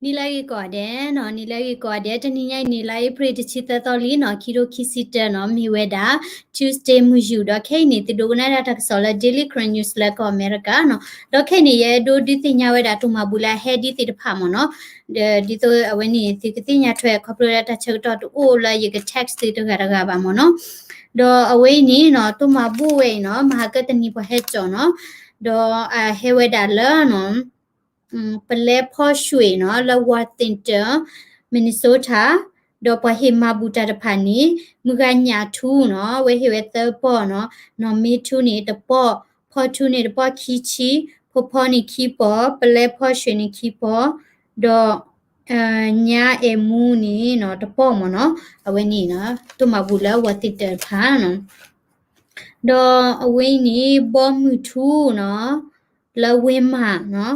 နီလာရီကောတဲ့နော်နီလာရီကောတဲ့တနင်္ဂနွေနီလာရီပရိတချစ်တတော်လီနော်ခီရိုခီစီတနော်မီဝဲတာ Tuesday မူယူတော့ခိနေတဒိုကနာတာဆော်လာ Daily Crane News လက်ကောအမေရိကနော်တော့ခိနေရဲ့ဒိုဒီတင်ညာဝဲတာတူမဘူးလာဟဲဒီတိတဖာမနော်ဒီတော့အဝနေတိကတင်ညာထွဲ corporate တာချက်တော့အိုလာရေက text တိတကရကပါမနော်တော့အဝေးနီနော်တူမဘူးဝဲနော်မဟာကတနီပဟဲကျော်နော်တော့ဟဲဝဲတာလာနော်ပလဲဖော့ရွှေနော်လဝတင်တမင်နီဆိုးတာဒေါ်ပဟေမာဘူတာတဖာနီမူကညာထူနော်ဝဲဟေဝဲသပေါ်နော်နော်မီထူနေတပေါ်ဖော်ထူနေတပေါ်ခီချီဖော်ဖော်နေခီပေါ်ပလဲဖော့ရွှေနေခီပေါ်ဒေါ်ညာအမူနီနော်တပေါ်မနော်အဝဲနီနော်တူမဘူးလဝတင်တဖာနော်ဒေါ်အဝဲနီဘောမူထူနော်လဝဲမနော်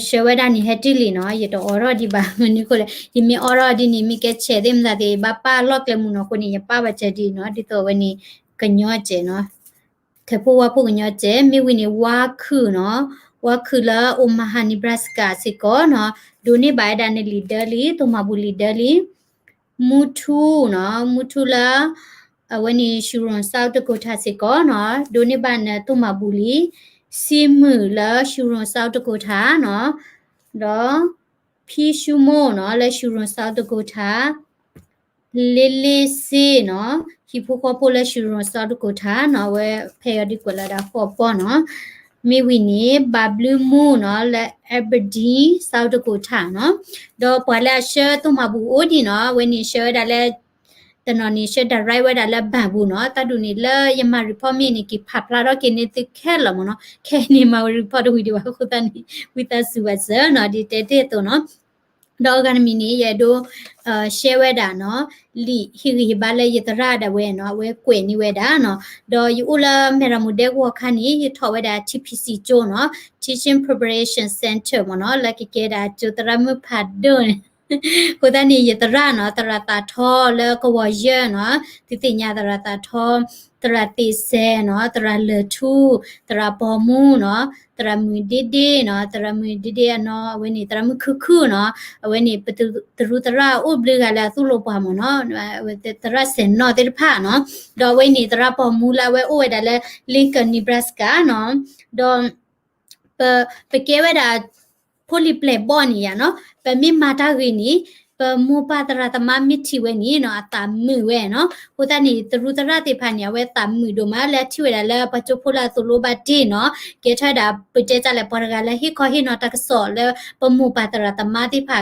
ရှေဝဒနီဟက်တီလီနော်ရတော့အော်ရဒီပါမနီကိုလေဒီမီအော်ရဒီနီမီကချေဒင်ဒါဒီဘပါလော့ကလေမူနော်ကိုနီရပါဘချက်ဒီနော်ဒီတော့ဝနီကညောကျဲနော်ခေဖို့ဝဖို့ကညောကျဲမိဝီနီဝါခုနော်ဝါခုလာအိုမဟာနီဘရက်စကာစီကောနော်ဒိုနီဘိုင်ဒန်လီဒါလီတိုမဘူလီဒါလီမူထူနော်မူထူလာဝနီရှူရွန်ဆောက်တကိုထားစီကောနော်ဒိုနီဘန်တိုမဘူလီစီမူလာရှူရွန်ဆောက်တကိုထားနော်တော့ဖီရှူမိုနော်လဲရှူရွန်ဆောက်တကိုထားလေးလေးစီနော်ခိဖိုခေါ်ပိုလဲရှူရွန်ဆောက်တကိုထားနော်ဝဲဖဲရဒီကိုလာတာဖော်ပေါ်နော်မိဝီနီဘဘလူးမူနော်လဲအဘဒီဆောက်တကိုထားနော်တော့ပွာလာရှယ်တူမဘူအိုဒီနော်ဝဲနီရှယ်ဒါလဲတနော်နီရှယ်ဒါရိုက်ဝဲဒါလဲဘန်ဘူးနော်တတူနီလဲယမရီဖော်မီနီကိဖပ်လာတော့ကိနေတိခဲလမနော်ခဲနီမရီဖော်ဒဝီဒီဝခုတန်ဝီတဆူဝဇနော်ဒီတဲတဲတော့နော်ဒေါ်ကန်မီနီရဲ့ဒိုရှဲဝဲတာနော်လီဟီဟီဘာလဲရတရတာဝဲနော်ဝဲကွေနီဝဲတာနော်ဒေါ်ယူလာမေရမူဒဲကိုခါနီရထော်ဝဲတာ TPC ကျိုးနော် Teaching Preparation Center မနော်လက်ကကေတာကျိုတရမဖတ်ဒွန်းကိုတနီရတရနော်တရတာထောလဲကဝရနော်တိတိညာတရတာထောတရတိဆဲနော်တရလထူတရပေါ်မူနော်တရမူဒီဒီနော်တရမူဒီဒီနော်အဝင်းနေတရမူခုခုနော်အဝင်းနေပတူတရူတရဥပလကလာသူ့လိုပါမနော်တရစင်နော်တေဖာနော်တော့ဝင်းနေတရပေါ်မူလာဝဲအိုဝဲဒါလဲလင်ကန်နီဘရက်စကာနော်တော့ပကေဝဲဒါဖိုလီပလေဘောနီယာနော်ပမီမာတာဂီနီပမူပါတရတမမီတီဝဲနီနော်အတာမီဝဲနော်ဟိုတနီတရူတရတေဖာနီဝဲတာမီဒိုမလဲတီဝဲလဲပချိုဖိုလာသူလိုပါတီနော်ကေထတာပတေကြလဲပေါ်ကလဲဟီခေါ်ဟီနော်တကဆောလဲပမူပါတရတမတိဖာ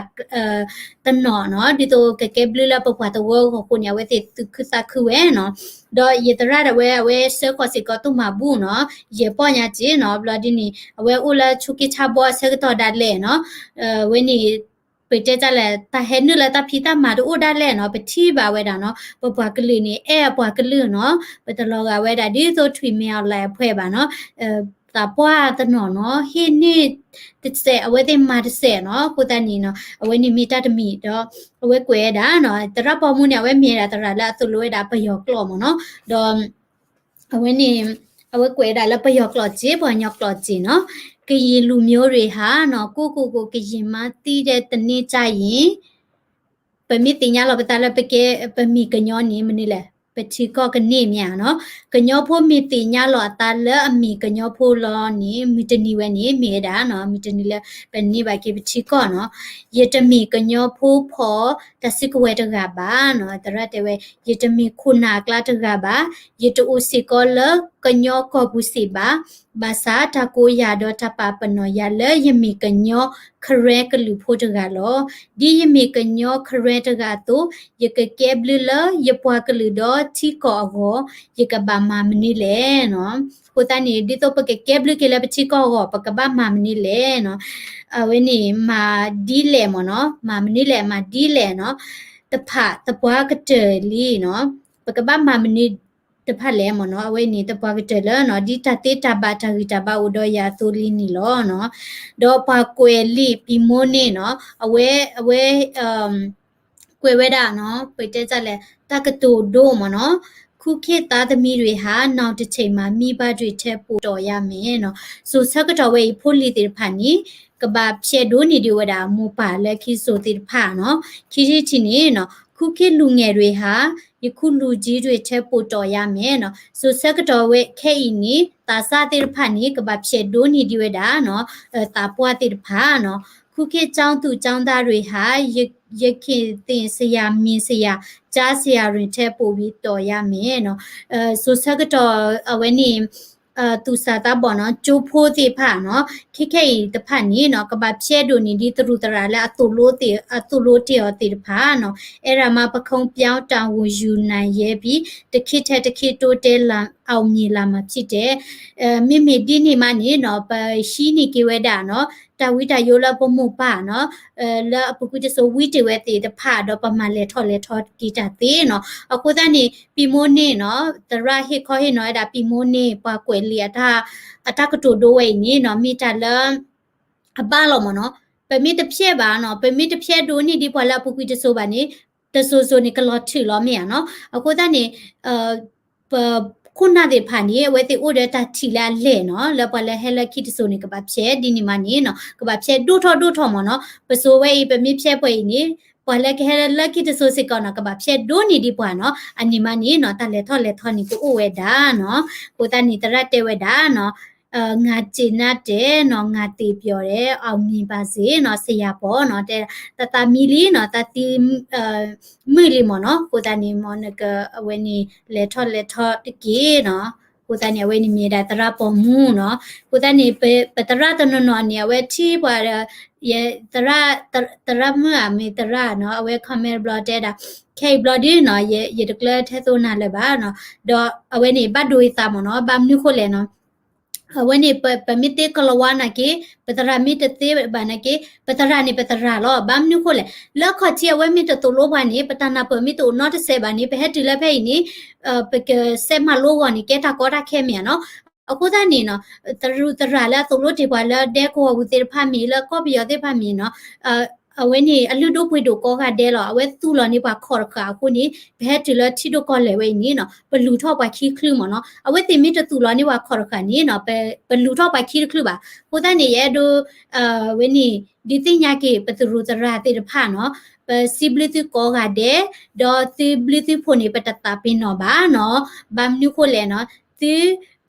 တနော်နော်ဒီတော့ကေဘလလပပတဝကိုညာဝဲတေခစခဝဲနော်တော့ရတရတဲ့ဝဲဆကောစီကတူမဘူးနော်ရေပေါ်ညာจีနော်ဘလဒီနီဝဲဦးလာချုကိချဘောဆကတော့ဒါလဲနော်ဝဲနီပတေကြလဲတဟဲနလတဖီတာမာတို့ဒါလဲနော်ပတိပါဝဲတာနော်ပပကလေးနေအဲပွားကလေးနော်ပတလောကဝဲတာဒီဆိုထွေမြောက်လဲဖွဲ့ပါနော်တာပွားတနော်နော်ဟင်းနေတစ်စဲအဝဲတဲ့မာတစ်စဲနော်ကိုတနီနော်အဝဲနေမီတာတမီတော့အဝဲကွဲတာနော်တရပေါ်မှုနေအဝဲမြေတာတရလာသူလွဲတာပယောကလောမနော်တော့အဝဲနေအဝဲကွဲတာလပယောကလောကြီးပေါ်ညောကလောကြီးနော်ကရင်လူမျိုးတွေဟာနော်ကိုကရင်မတီးတဲ့တနေ့ကြရင်ပမီတင်ညာလောပတလပကေပမီကညောနေမနေလဲပတိကောကနေမြာနော်ကညောဖို့မီတင်ညာလောတာလအမီကညောဖို့လောနေမီတနီဝဲနေမြေတာနော်မီတနီလဲပနေပါကေပတိကောနော်ယတမီကညောဖို့ဖောတစိကဝဲတကပါနော်တရတဲ့ဝဲယတမီခုနာကလာတကပါယတဥစီကောလကညောကောဘူးစီပါဘာသာတကိုရတော့တပပနောရလဲယမီကညောခရဲကလူဖို့တကလောဒီယမီကညောခရဲတကတော့ယကကဲဘလလယပွားကလူတော့တီကောအောယကဘာမမနီလဲနော်ဟိုတနီဒီတော့ပကကဲဘလကလေပတီကောအောပကဘာမမနီလဲနော်အဝင်းနီမာဒီလဲမနော်မမနီလဲမာဒီလဲနော်တဖတပွားကတဲလီနော်ပကဘာမမနီတဖက်လဲမနော်အဝဲနေတပွားကတဲလနော်ဒီတတေတဘာတာဂီတဘာဥဒယာသူလီနီလောနော်ဒေါ်ပါကွယ်လီပီမိုနေနော်အဝဲကွယ်ဝဲတာနော်ပိတဲကြလဲတကတူဒိုမနော် ခုခေတ်သားသမီးတွေဟာနောက်တစ်ချိန်မှာမိဘတွေထက်ပိုတော်ရမယ်နော်ဆိုဆက်ကတော့ဝေဖို့လီတဲ့ဖာနီကဘာဖြဲဒိုနီဒီဝဒါမူပါလက်ခိဆိုတဲ့ဖာနော်ခီချီနေနော်ခုခေတ်လူငယ်တွေဟာယခုလူကြီးတွေထက်ပိုတော်ရမယ်နော်ဆိုဆက်ကတော့ဝေခဲအီနီတာစာတဲ့ဖာနီကဘာဖြဲဒိုနီဒီဝဒါနော်တာပွားတဲ့ဖာနော်ခုခေတ်ចောင်းသူចောင်းသားတွေဟာရခင်တင်ဆရာမြင်ဆရာကြားဆရာတွေထက်ပိုပြီးတော်ရမယ်နော်ဆိုဆက်ကတော့အဝဲနေသူစာတာဘောနော်ကျိုးဖိုးတိဖာနော်ခိခဲတဖာနီနော်ကဘာဖြဲဒိုနီဒီတရူတရာလဲအတူလို့တေော်တေဖာနော်အဲ့ရမှာပခုံပြောင်းတောင်ဝယူနိုင်ရဲ့ပြီးတခိထက်တခိတိုးတဲလာအောင်မြင်လာမှာဖြစ်တယ်မိဒီနေမနေနော်ပရှိနေကြဝဲတာနော်တဝိတယောလပမှုပါနော်လာပကုတဆိုဝိတဝဲတေတဖာတော့ပမာလေထော်ဂီတာတေနော်အခုတန်းနေပီမိုနေနော်တရဟိခေါ်ဟိနော်ဒါပီမိုနေပွားကွယ်လီတာအတကတိုဒိုဝဲနေနော်မိတလအပါလောမနော်ပမိတဖြဲပါနော်ပမိတဖြဲဒိုနေဒီပွာလာပကုတဆိုပါနေတဆိုနေကလောထီလောမြေနော်အခုတန်းနေခုနတဲ့ဖာနေဝဲတဲ့ဥဒတာထီလာလဲနော်လပလဲဟဲလခိတဆိုနေကဘာဖြဲဒီနီမနေနော်ကဘာဖြဲဒုထောမနော်ပဆိုဝဲပမိဖြဲပွဲနေပွာလဲကဟဲလခိတဆိုစစ်ကောနော်ကဘာဖြဲဒိုနီဒီပွာနော်အနီမနေနော်တလဲထောနီကိုဝဲတာနော်ကိုတနီတရတဲဝဲတာနော်ငါကျင်တဲ့နော်ငါတေပြောတယ်အောင်မြင်ပါစေနော်ဆရာပေါ်နော်တဲ့တမီလီနော်တတိမီလီမနော်ကိုတနီမနကအဝဲနေလက်ထောတကေနော်ကိုတနီအဝဲနေမြေတာတရပေါ်မူနော်ကိုတနီပတရတနနော်နေအဝဲချီပွာရဲ့တရမအမေတရနော်အဝဲခမဲဘလတဲ့တာခေဘလဒီနော်ရဲ့တကလထဲသို့နာလည်းပါနော်တော့အဝဲနေဘတ်ဒိုးစာမနော်ဘမ်နုခိုလဲနော်when it permite kalawana ke patara mit te bana ke patara ni patara lo bam nu khole la khachi we mit to lo bani patana permit to not se bani pe het la phe ni se ma lo wa ni ke ta ko ta khe mya no အခုတနေနော်တရူတရလာသူလို့ဒီပါလာတဲ့ကိုဝူတေဖာမီလာကောပီရတဲ့ဖာမီနော်အဝဲနေအလူတို့ပွေတို့ကောကတဲလောအဝဲသူ့လောနေပါခေါ်ခါခုနေဘဲတူလတီတို့ကောလေဝဲနေနော်ဘလူထောက်ပါခီခလူမနော်အဝဲတင်မီတသူ့လောနေပါခေါ်ခါနေနော်ဘလူထောက်ပါခီခလူပါဟိုတနေရဲ့တို့ဝဲနေဒီတင်ညာကေပသူရူတရတဲ့ဖာနော်possibility ကောကတဲ့ဒေါ် possibility ဖို့နေပတတာပင်နော်ပါနော်ဘမ်နုခိုလဲနော်တီ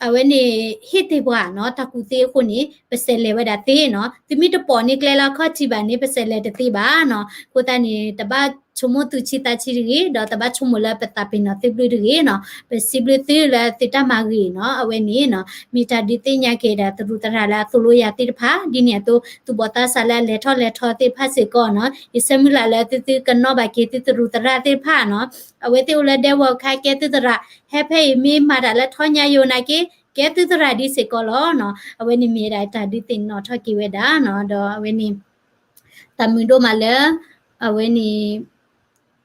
အဝဲနေဟစ်တေဘွားနော်တကူသေးခုနေပစလေဝဒါတေးနော်တိမိတပေါ်နေကလဲလာခတ်ချီပါနေပစလေတတိပါနော်ကိုတနေတပတ် chumo tu cita ciri do taba chumo la petapi na tibli ri no possibility la tita magi no awe ni no mita dite nya ke da tu tara la tu lo ya ti pha di ne tu bota sala le tho ti pha se ko no isemula la ti kan no ba ke ti tu tara ti pha no awe ti la de wa kha ke ti tara he phe mi ma da la tho nya yo na ke ti tara di se ko lo no awe ni mi da ta di tin no tho ki we da no do awe ni tamindo ma le awe ni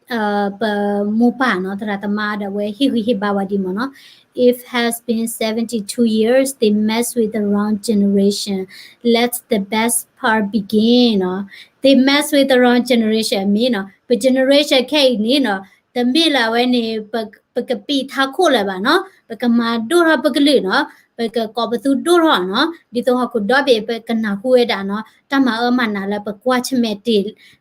mupa no tratama da we hi bawadi mo no if has been 72 years they mess with the wrong generation let the best part begin no they mess with the wrong generation me no but generation k ni no the mila we ni pakapi tha kho la ba no pakama do ra pakali noပကကောပသူတို့ရောနော်ဒီတော့ခုတော့ဘေပကနာခုဝဲတာနော်တမအမနာလာပကွာချမဲတီ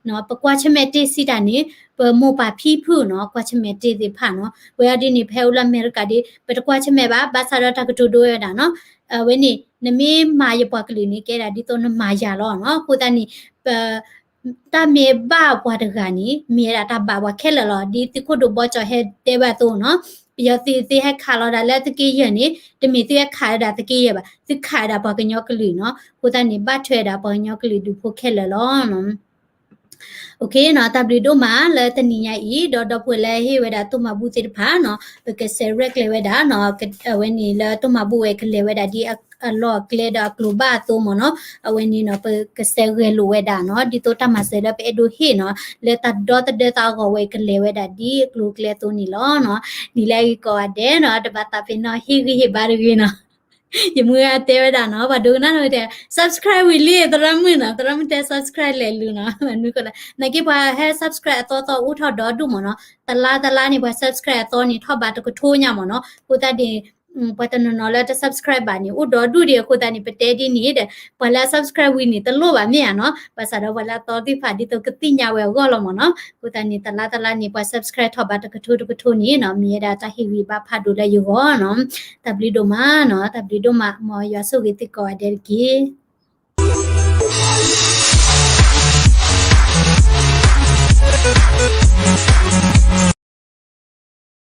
နော်ပကွာချမဲတီစီတာနေပမောပါဖီဖူနော်ကွာချမဲတီဒီဖာနော်ဝဲဒီနေဖဲဦးလာမေရကဒီပတကွာချမဲပါဘာသာရတကတူတို့ရတာနော်ဝဲနေနမေမာရပကလီနေကဲတာဒီတော့နမာရလောနော်ကိုတန်နီတမေဘာဘွားတကနေမြေတာတဘာဘွားခဲလလောဒီတခုတို့ဘောချဟဲတဲဘတ်တော့နော်ပြတိတိဟက်ခါလာလက်တကေရနေတမီတိဟက်ခါတာတကေရပါသခါတာပကညောကလီနော်ကိုတန်နေဘတ်ထွဲတာပညောကလီဒူဖို့ခဲလလောနော်โอเคเนาะตาบลิโดมาเลตนิญาอีดอดပွေလဲဟေဝဲတာတုမဘူးတိဖာเนาะကဆယ်ရက်လေဝဲတာเนาะဝဲနီလဲတုမဘူးဝဲကလေဝဲတာဒီအလော့ကလေဒါကလိုဘာတိုမနော်အဝဲနီနော်ကဆယ်ရဲလိုဝဲတာနော်ဒီတိုတမဆဲလဲပေဒိုဟေနော်လေတဒေါ်တဒေတာကိုဝဲကလေဝဲတာဒီကလိုကလေတိုနီလောနော်နီလိုက်ကောတဲ့နော်တပတ်တာပင်နော်ဟေဟေဘာရီနော် ยมืออาเตวดาเนาะว่าดูนะเนาะแต่ subscribe วิลลี่ตระมือนะตระมือแต่ subscribe เลยลูนะมันนึกก็เลยนักกี่ว่าให้ subscribe ต่ออุทอดอดูหมอเนาะตะลานี่ว่า subscribe ต่อนี่ทอบัตก็โทญาหมอเนาะกูตาดีปะตะนเนาะแล้วจะ subscribe บานี่อุดอดูเดียวกูตานี่ปะเตดีนี่เด้ปะละ subscribe วินี่ตะโลบาเนี่ยเนาะภาษาเราเวลาต่อที่ฝาดิตก็ติญญาเวก็ละหมอเนาะกูตานี่ตะลานี่ว่า subscribe ทอบัตก็โทนี่เนาะมีดาตาฮิวิบาพาดูแลอยู่เนาะ tablido ma no tablido ma mo yo so giti ko aderki